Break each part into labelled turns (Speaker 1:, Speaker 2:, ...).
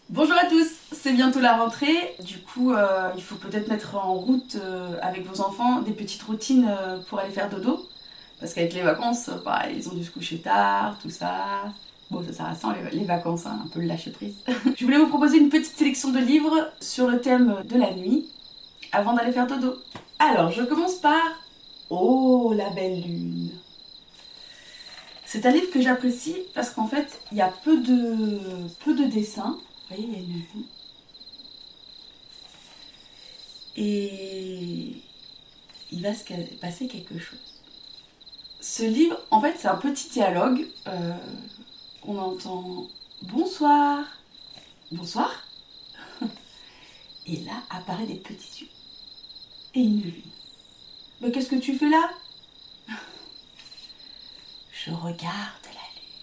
Speaker 1: Bonjour à tous, c'est bientôt la rentrée, du coup il faut peut-être mettre en route avec vos enfants des petites routines pour aller faire dodo. Parce qu'avec les vacances, pareil, ils ont dû se coucher tard, tout ça. Bon, ça sert à ça les vacances, hein, un peu le lâcher prise. Je voulais vous proposer une petite sélection de livres sur le thème de la nuit avant d'aller faire dodo. Alors, je commence par Oh, la belle lune. C'est un livre que j'apprécie parce qu'en fait, il y a peu de dessins. Vous voyez, il y a une lune. Et il va se passer quelque chose. Ce livre, en fait, c'est un petit dialogue. On entend bonsoir, bonsoir. Et là apparaît des petits yeux et une lune. Mais qu'est-ce que tu fais là? Je regarde la lune.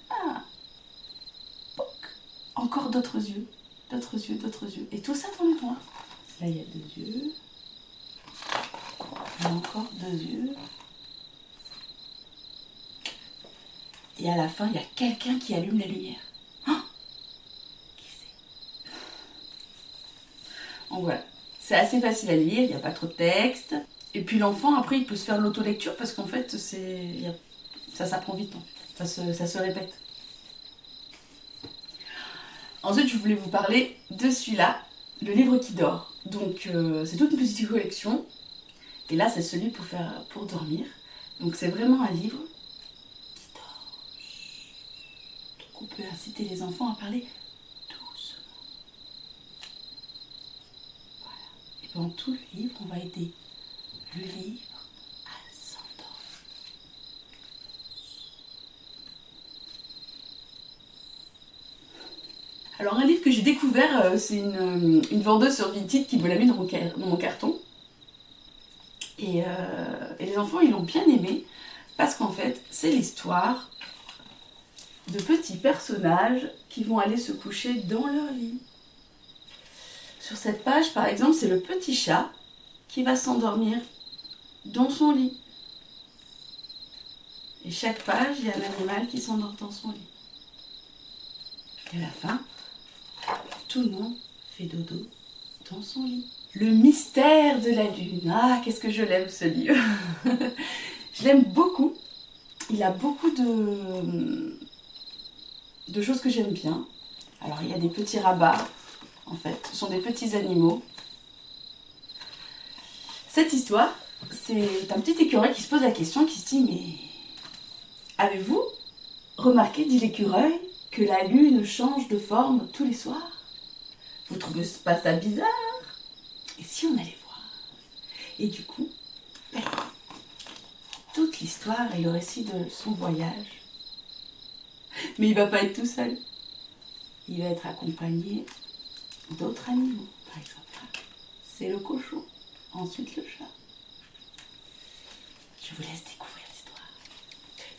Speaker 1: Ah, poc. Encore d'autres yeux, d'autres yeux, d'autres yeux. Et tout ça tourne en rond. Là, il y a deux yeux. Il y a encore deux yeux. Et à la fin, il y a quelqu'un qui allume la lumière. Oh, qui c'est? Donc voilà, c'est assez facile à lire, il n'y a pas trop de texte. Et puis l'enfant, après, il peut se faire l'auto-lecture parce qu'en fait, ça s'apprend vite. En fait. Ça se répète. Ensuite, je voulais vous parler de celui-là, Le livre qui dort. Donc, c'est toute une petite collection. Et là, c'est celui pour dormir. Donc, c'est vraiment un livre qui dort. Donc, on peut inciter les enfants à parler doucement. Voilà. Et pendant tout le livre, on va aider le livre à s'endormir. Alors, un livre que j'ai découvert, c'est une vendeuse sur Vinted qui me l'a mis dans mon carton. Et les enfants, ils l'ont bien aimé parce qu'en fait, c'est l'histoire de petits personnages qui vont aller se coucher dans leur lit. Sur cette page, par exemple, c'est le petit chat qui va s'endormir dans son lit. Et chaque page, il y a un animal qui s'endort dans son lit. Et à la fin, tout le monde fait dodo dans son lit. Le mystère de la lune. Ah, qu'est-ce que je l'aime ce livre. Je l'aime beaucoup. Il a beaucoup de choses que j'aime bien. Alors, il y a des petits rabats, en fait. Ce sont des petits animaux. Cette histoire, c'est un petit écureuil qui se pose la question, qui se dit, mais avez-vous remarqué, dit l'écureuil, que la lune change de forme tous les soirs? Vous trouvez pas ça bizarre? Et si on allait voir? Et du coup, toute l'histoire est le récit de son voyage. Mais il va pas être tout seul. Il va être accompagné d'autres animaux. Par exemple, c'est le cochon, ensuite le chat. Je vous laisse découvrir l'histoire.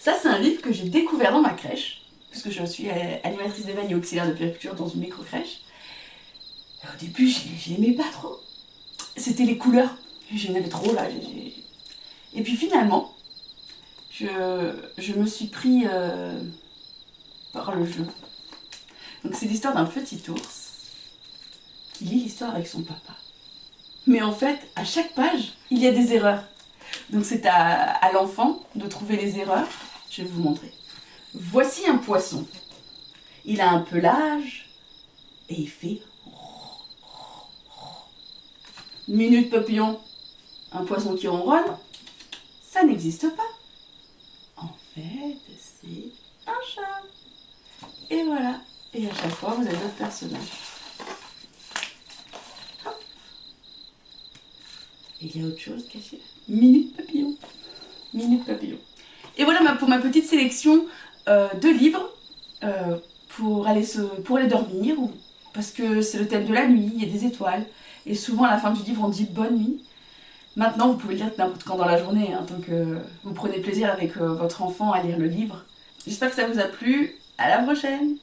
Speaker 1: Ça, c'est un livre que j'ai découvert dans ma crèche, puisque je suis animatrice d'éveil et auxiliaire de puériculture dans une micro-crèche. Au début, je l'aimais pas trop. C'était les couleurs. J'en avais trop là. Et puis finalement, je me suis pris par le jeu. Donc c'est l'histoire d'un petit ours qui lit l'histoire avec son papa. Mais en fait, à chaque page, il y a des erreurs. Donc c'est à l'enfant de trouver les erreurs. Je vais vous montrer. Voici un poisson. Il a un pelage et il fait Minute papillon. Un poisson qui ronronne, ça n'existe pas. En fait, c'est un chat. Et voilà. Et à chaque fois, vous avez d'autres personnages. Hop. Et il y a autre chose caché. Minute papillon. Minute papillon. Et voilà pour ma petite sélection de livres pour aller dormir. Parce que c'est le thème de la nuit, il y a des étoiles. Et souvent, à la fin du livre, on dit bonne nuit. Maintenant, vous pouvez le lire n'importe quand dans la journée, hein, tant que vous prenez plaisir avec votre enfant à lire le livre. J'espère que ça vous a plu. À la prochaine!